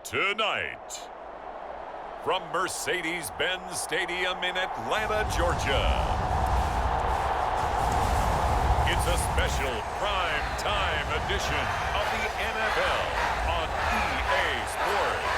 Tonight, from Mercedes-Benz Stadium in Atlanta, Georgia, it's a special prime time edition of the NFL on EA Sports.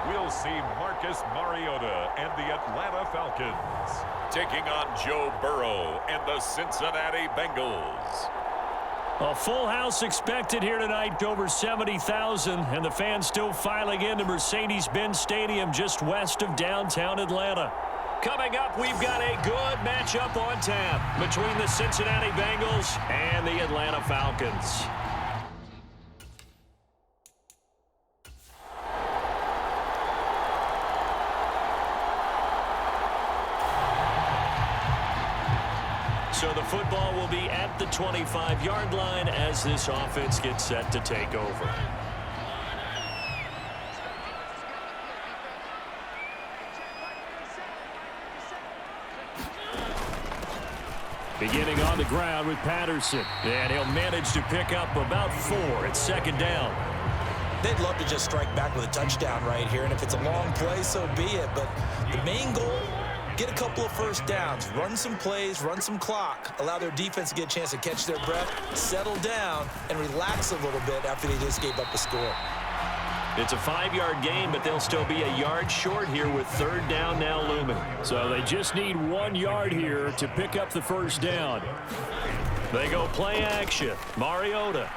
We'll see Marcus Mariota and the Atlanta Falcons taking on Joe Burrow and the Cincinnati Bengals. A full house expected here tonight, over 70,000, and the fans still filing into Mercedes-Benz Stadium just west of downtown Atlanta. Coming up, we've got a good matchup on tap between the Cincinnati Bengals and the Atlanta Falcons. So the football will be at the 25-yard line as this offense gets set to take over. Beginning on the ground with Patterson. And he'll manage to pick up about 4 at second down. They'd love to just strike back with a touchdown right here, and if it's a long play, so be it. But the main goal, get a couple of first downs, run some plays, run some clock, allow their defense to get a chance to catch their breath, settle down, and relax a little bit after they just gave up a score. It's a 5-yard gain, but they'll still be a yard short here with third down now looming. So they just need 1 yard here to pick up the first down. They go play action. Mariota.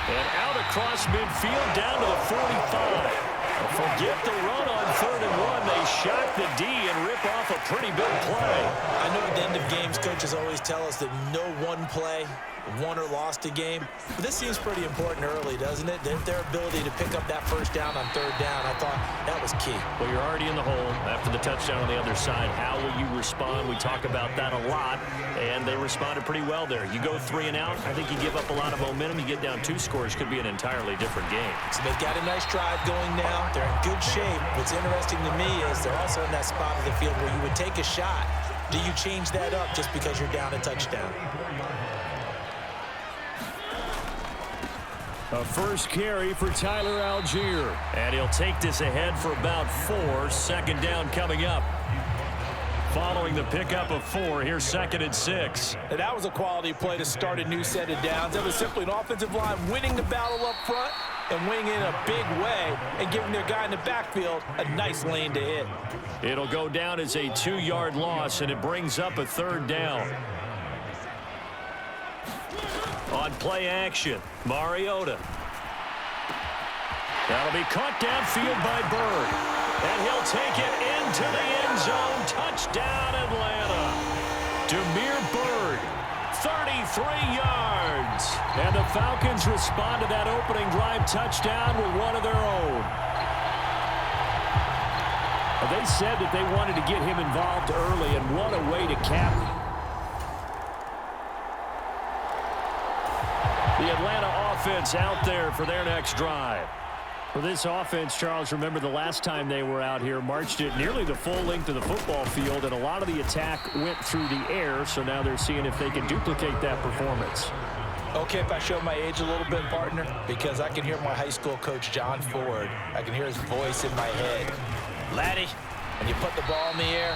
And out across midfield down to the 45. Forget the run on 3rd and 1. They shock the D and rip off a pretty big play. I know at the end of games, coaches always tell us that no one play won or lost a game. But this seems pretty important early, doesn't it? Their ability to pick up that first down on 3rd down, I thought that was key. Well, you're already in the hole after the touchdown on the other side. How will you respond? We talk about that a lot, and they responded pretty well there. You go 3 and out, I think you give up a lot of momentum. You get down 2 scores, could be an entirely different game. So they've got a nice drive going now. They're in good shape. What's interesting to me is they're also in that spot of the field where you would take a shot. Do you change that up just because you're down a touchdown? A first carry for Tyler Algier. And he'll take this ahead for about 4. Second down coming up. Following the pickup of 4, here's 2nd and 6. Now that was a quality play to start a new set of downs. That was simply an offensive line winning the battle up front and winning in a big way and giving their guy in the backfield a nice lane to hit. It'll go down as a 2-yard loss, and it brings up a 3rd down. On play action, Mariota. That'll be caught downfield by Bird. And he'll take it into the end zone. Touchdown, Atlanta. Demir Bird, 33 yards. And the Falcons respond to that opening drive touchdown with one of their own. They said that they wanted to get him involved early, and what a way to cap it. The Atlanta offense out there for their next drive. For this offense, Charles, remember the last time they were out here, marched it nearly the full length of the football field, and a lot of the attack went through the air, so now they're seeing if they can duplicate that performance. Okay, if I show my age a little bit, partner, because I can hear my high school coach, John Ford. I can hear his voice in my head. Laddie, when you put the ball in the air,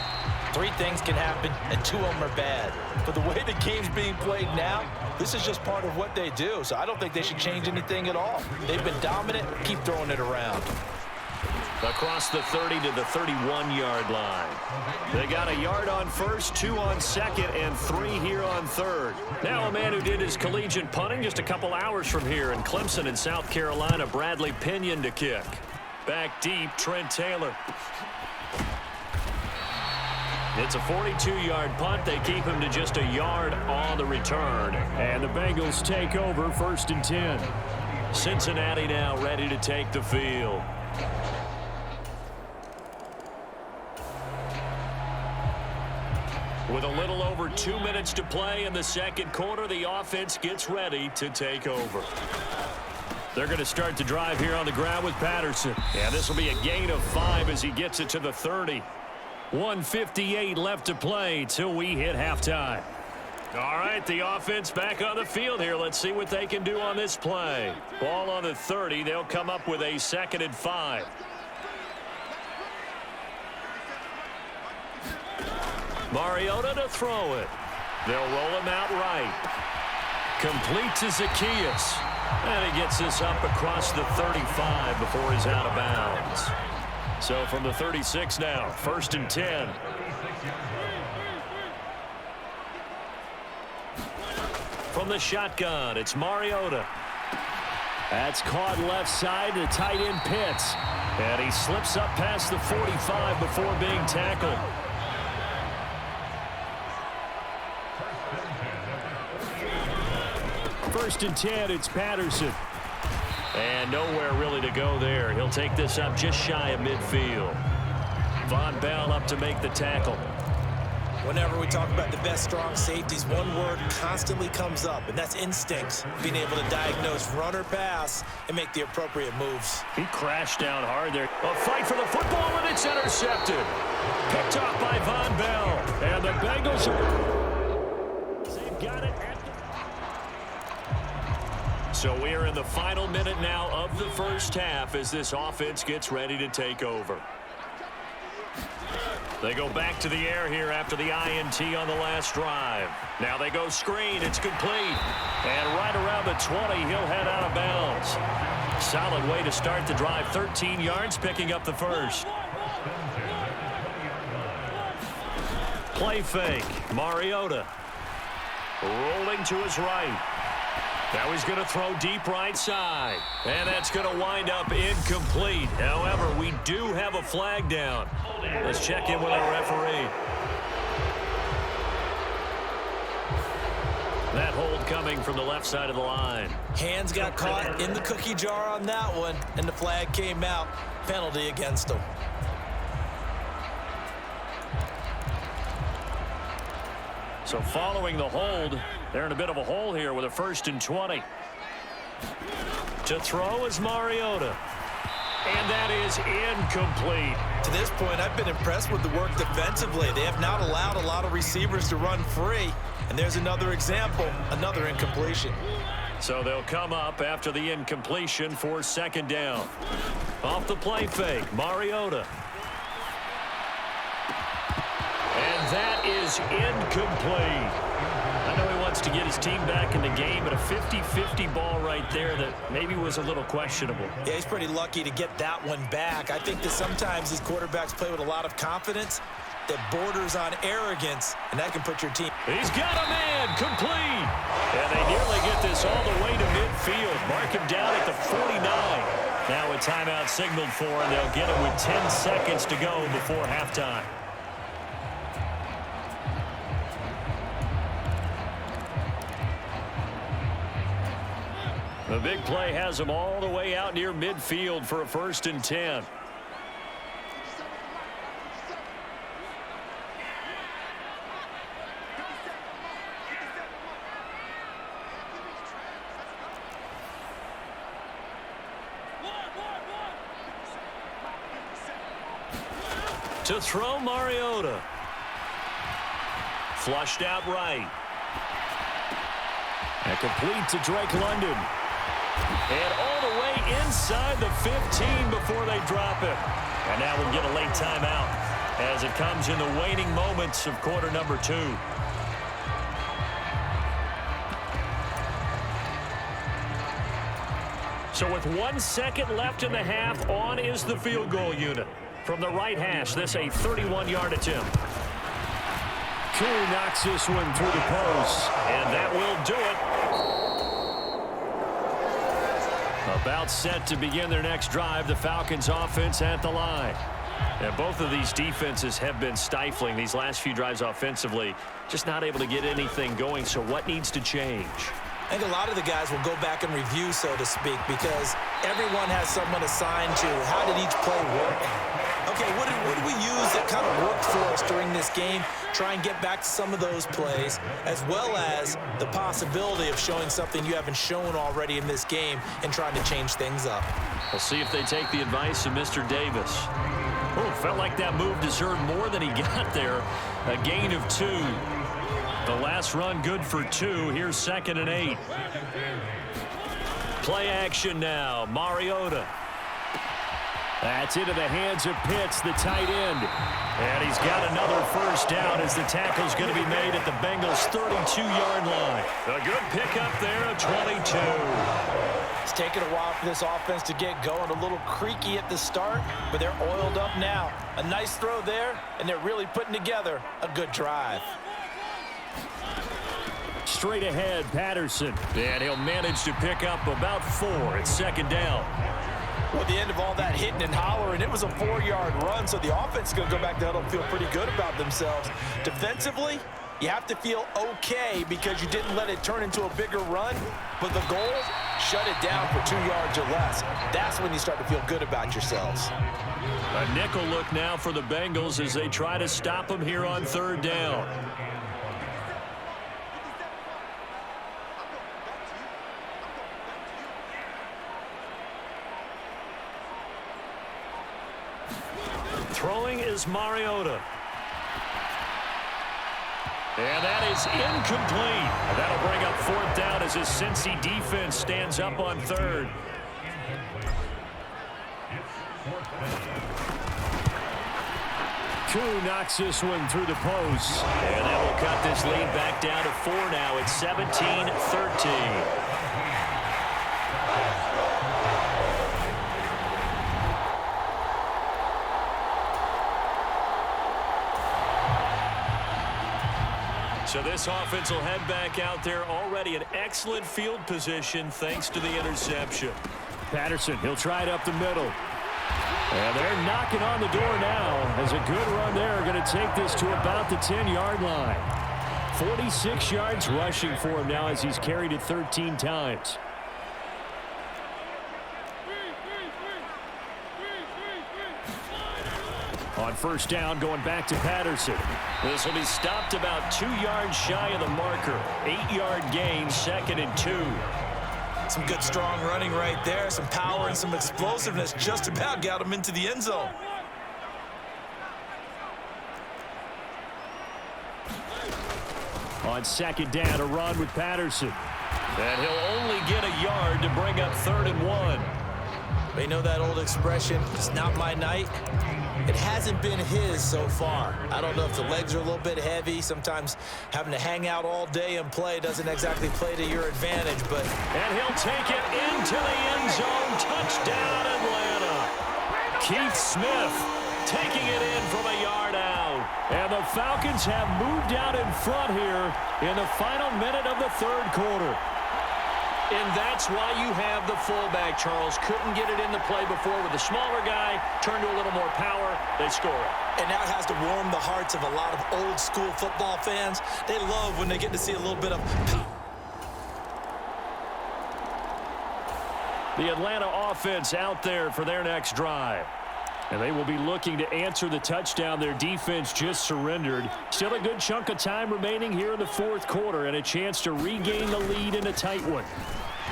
3 things can happen, and 2 of them are bad. But the way the game's being played now, this is just part of what they do, so I don't think they should change anything at all. They've been dominant. Keep throwing it around. across the 30 to the 31-yard line. They got a yard on first, 2 on second, and 3 here on third. Now a man who did his collegiate punting just a couple hours from here in Clemson in South Carolina, Bradley Pinion to kick. Back deep, Trent Taylor. It's a 42-yard punt. They keep him to just a yard on the return. And the Bengals take over 1st and 10. Cincinnati now ready to take the field. With a little over 2 minutes to play in the second quarter, the offense gets ready to take over. They're going to start the drive here on the ground with Patterson. Yeah, this will be a gain of 5 as he gets it to the 30. 1:58 left to play till we hit halftime. All right, the offense back on the field here. Let's see what they can do on this play. Ball on the 30. They'll come up with a 2nd and 5. Mariota to throw it. They'll roll him out right. Complete to Zacchaeus. And he gets this up across the 35 before he's out of bounds. So from the 36 now, 1st and 10. From the shotgun, it's Mariota. That's caught left side to tight end Pitts. And he slips up past the 45 before being tackled. First and 10, it's Patterson. And nowhere really to go there. He'll take this up just shy of midfield. Von Bell up to make the tackle. Whenever we talk about the best strong safeties, one word constantly comes up, and that's instinct. Being able to diagnose run or pass and make the appropriate moves. He crashed down hard there. A fight for the football, and it's intercepted. Picked off by Von Bell. And the Bengals they've got it. So we are in the final minute now of the first half as this offense gets ready to take over. They go back to the air here after the INT on the last drive. Now they go screen. It's complete. And right around the 20, he'll head out of bounds. Solid way to start the drive. 13 yards, picking up the first. Play fake. Mariota. Rolling to his right. Now he's going to throw deep right side. And that's going to wind up incomplete. However, we do have a flag down. Let's check in with our referee. That hold coming from the left side of the line. Hands got caught in the cookie jar on that one, and the flag came out. Penalty against him. So following the hold, they're in a bit of a hole here with a 1st and 20. To throw is Mariota. And that is incomplete. To this point, I've been impressed with the work defensively. They have not allowed a lot of receivers to run free. And there's another example, another incompletion. So they'll come up after the incompletion for 2nd down. Off the play fake, Mariota. And that is incomplete. I know he wants to get his team back in the game, but a 50-50 ball right there that maybe was a little questionable. Yeah, he's pretty lucky to get that one back. I think that sometimes these quarterbacks play with a lot of confidence that borders on arrogance, and that can put your team. He's got a man, complete. And they nearly get this all the way to midfield. Mark him down at the 49. Now a timeout signaled for, and they'll get it with 10 seconds to go before halftime. The big play has them all the way out near midfield for a 1st and 10. To throw Mariota. Flushed out right. And complete to Drake London. And all the way inside the 15 before they drop it. And now we'll get a late timeout as it comes in the waning moments of quarter number 2. So with 1 second left in the half, on is the field goal unit. From the right hash, this a 31-yard attempt. Koo knocks this one through the post, and that will do it. About set to begin their next drive, the Falcons offense at the line. And both of these defenses have been stifling these last few drives offensively, just not able to get anything going. So what needs to change? I think a lot of the guys will go back and review, so to speak, because everyone has someone assigned to how did each play work. Okay, what did we use that kind of worked for us during this game? Try and get back to some of those plays, as well as the possibility of showing something you haven't shown already in this game and trying to change things up. We'll see if they take the advice of Mr. Davis. Oh, felt like that move deserved more than he got there. A gain of 2. The last run good for 2. Here's 2nd and 8. Play action now. Mariota. That's into the hands of Pitts, the tight end. And he's got another first down as the tackle's going to be made at the Bengals' 32-yard line. A good pickup there, a 22. It's taken a while for this offense to get going. A little creaky at the start, but they're oiled up now. A nice throw there, and they're really putting together a good drive. Straight ahead, Patterson. And he'll manage to pick up about 4. It's 2nd down. Well, at the end of all that hitting and hollering, it was a 4-yard run, so the offense is going to go back to huddle and feel pretty good about themselves. Defensively, you have to feel okay because you didn't let it turn into a bigger run, but the goal, shut it down for 2 yards or less. That's when you start to feel good about yourselves. A nickel look now for the Bengals as they try to stop them here on 3rd down. Throwing is Mariota. And that is incomplete. And that'll bring up 4th down as his Cincy defense stands up on 3rd. Koo knocks this one through the post. And that will cut this lead back down to 4 now. It's 17-13. So this offense will head back out there, already in excellent field position thanks to the interception. Patterson, he'll try it up the middle. And they're knocking on the door now as a good run there. Going to take this to about the 10-yard line. 46 yards rushing for him now as he's carried it 13 times. On 1st down, going back to Patterson. This will be stopped about 2 yards shy of the marker. 8-yard gain, 2nd and 2. Some good, strong running right there. Some power and some explosiveness just about got him into the end zone. On 2nd down, a run with Patterson. And he'll only get a yard to bring up 3rd and 1. You know that old expression, it's not my night. It hasn't been his so far. I don't know if the legs are a little bit heavy. Sometimes having to hang out all day and play doesn't exactly play to your advantage, but... And he'll take it into the end zone. Touchdown, Atlanta. Keith Smith taking it in from a yard out. And the Falcons have moved out in front here in the final minute of the 3rd quarter. And that's why you have the fullback, Charles. Couldn't get it in the play before with the smaller guy. Turned to a little more power. They score it. And that has to warm the hearts of a lot of old-school football fans. They love when they get to see a little bit of... The Atlanta offense out there for their next drive. And they will be looking to answer the touchdown their defense just surrendered. Still a good chunk of time remaining here in the 4th quarter and a chance to regain the lead in a tight one.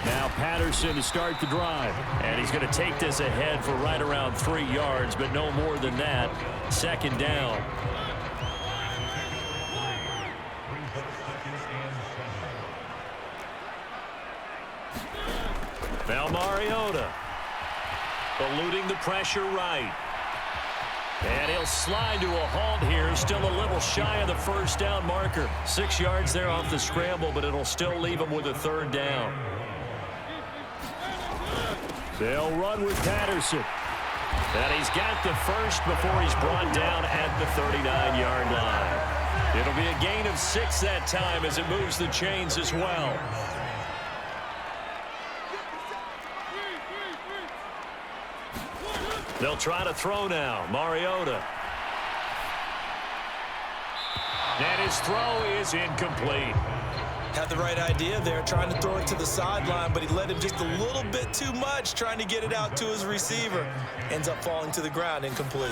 Now Patterson to start the drive. And he's going to take this ahead for right around 3 yards, but no more than that. 2nd down. Now Mariota eluding the pressure right. And he'll slide to a halt here. Still a little shy of the 1st down marker. 6 yards there off the scramble, but it'll still leave him with a 3rd down. They'll run with Patterson. And he's got the first before he's brought down at the 39-yard line. It'll be a gain of 6 that time as it moves the chains as well. They'll try to throw now. Mariota. And his throw is incomplete. Had the right idea there, trying to throw it to the sideline, but he let him just a little bit too much, trying to get it out to his receiver. Ends up falling to the ground, incomplete.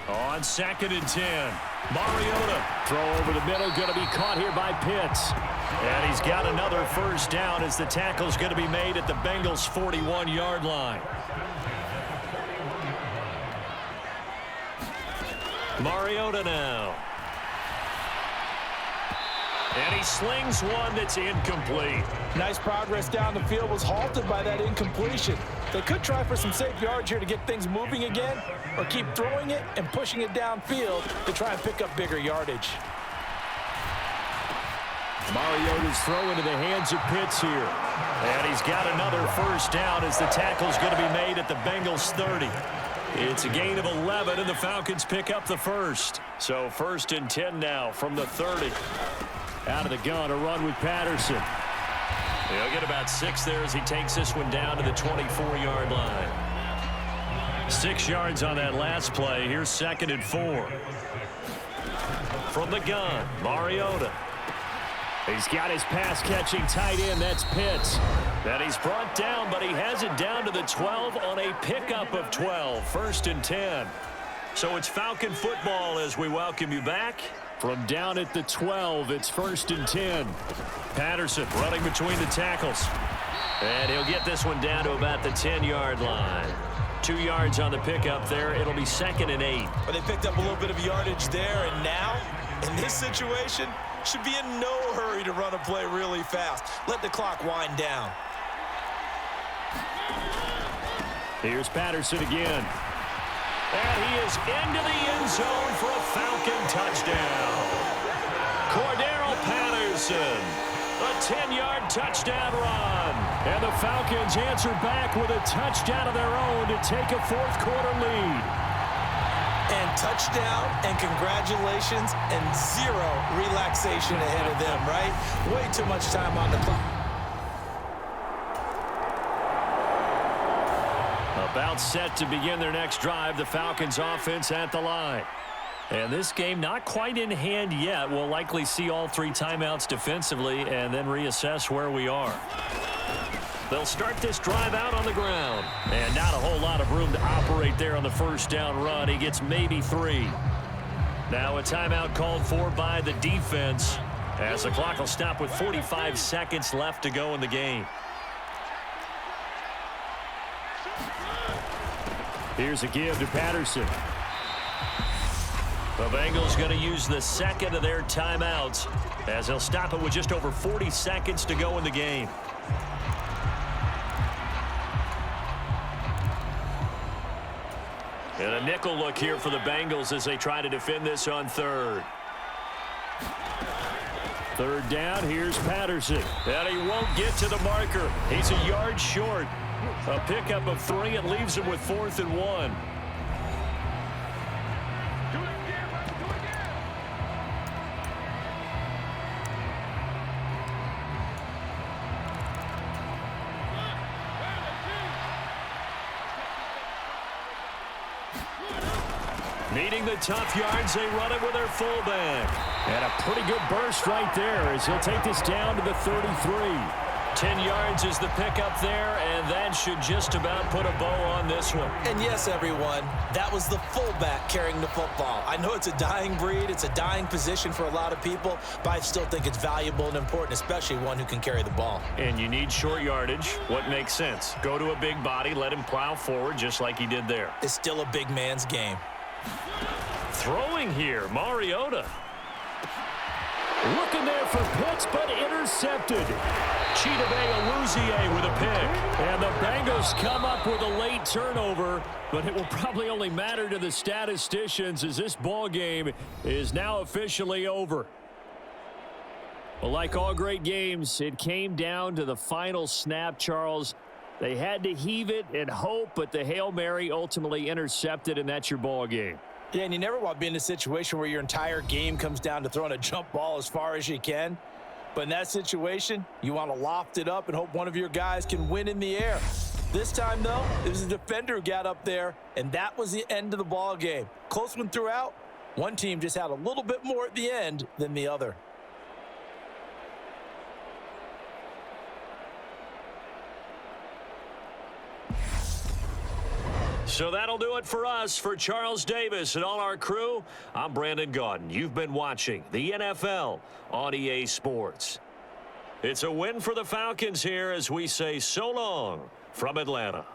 On 2nd and 10. Mariota. Throw over the middle, going to be caught here by Pitts. And he's got another first down as the tackle's going to be made at the Bengals' 41-yard line. Mariota now. And he slings one that's incomplete. Nice progress down the field, was halted by that incompletion. They could try for some safe yards here to get things moving again, or keep throwing it and pushing it downfield to try and pick up bigger yardage. Mariota's throw into the hands of Pitts here. And he's got another first down as the tackle's going to be made at the Bengals' 30. It's a gain of 11, and the Falcons pick up the first. So 1st and 10 now from the 30. Out of the gun, a run with Patterson. He'll get about 6 there as he takes this one down to the 24-yard line. 6 yards on that last play. Here's 2nd and 4. From the gun, Mariota. He's got his pass-catching tight end. That's Pitts. And he's brought down, but he has it down to the 12 on a pickup of 12. 1st and 10. So it's Falcon football as we welcome you back. From down at the 12, it's 1st and 10. Patterson running between the tackles. And he'll get this one down to about the 10-yard line. 2 yards on the pickup there. It'll be 2nd and 8. But they picked up a little bit of yardage there, and now, in this situation, should be in no hurry to run a play really fast. Let the clock wind down. Here's Patterson again. And he is into the end zone for a Falcon touchdown. Cordero Patterson, a 10-yard touchdown run. And the Falcons answer back with a touchdown of their own to take a 4th-quarter lead. And touchdown and congratulations and 0 relaxation ahead of them, right? Way too much time on the clock. About set to begin their next drive, the Falcons offense at the line. And this game not quite in hand yet. We'll likely see all 3 timeouts defensively and then reassess where we are. They'll start this drive out on the ground. And not a whole lot of room to operate there on the first down run. He gets maybe 3. Now a timeout called for by the defense as the clock will stop with 45 seconds left to go in the game. Here's a give to Patterson. The Bengals going to use the 2nd of their timeouts as they'll stop it with just over 40 seconds to go in the game. And a nickel look here for the Bengals as they try to defend this on 3rd. 3rd down, here's Patterson. And he won't get to the marker. He's a yard short. A pickup of 3. It leaves him with 4th and 1. Needing the tough yards, they run it with their fullback. And a pretty good burst right there as he'll take this down to the 33. 10 yards is the pickup there, and that should just about put a bow on this one. And yes, everyone, that was the fullback carrying the football. I know it's a dying breed, it's a dying position for a lot of people, but I still think it's valuable and important, especially one who can carry the ball. And you need short yardage. What makes sense? Go to a big body, let him plow forward just like he did there. It's still a big man's game. Throwing here, Mariota. Looking there for Pitts, but intercepted. Chidobe Awuzie with a pick. And the Bengals come up with a late turnover, but it will probably only matter to the statisticians as this ball game is now officially over. Well, like all great games, it came down to the final snap, Charles. They had to heave it and hope, but the Hail Mary ultimately intercepted, and that's your ball game. Yeah, and you never want to be in a situation where your entire game comes down to throwing a jump ball as far as you can. But in that situation, you want to loft it up and hope one of your guys can win in the air. This time, though, it was a defender who got up there, and that was the end of the ball game. Close one throughout. One team just had a little bit more at the end than the other. So that'll do it for us. For Charles Davis and all our crew, I'm Brandon Gaudin. You've been watching the NFL on EA Sports. It's a win for the Falcons here as we say so long from Atlanta.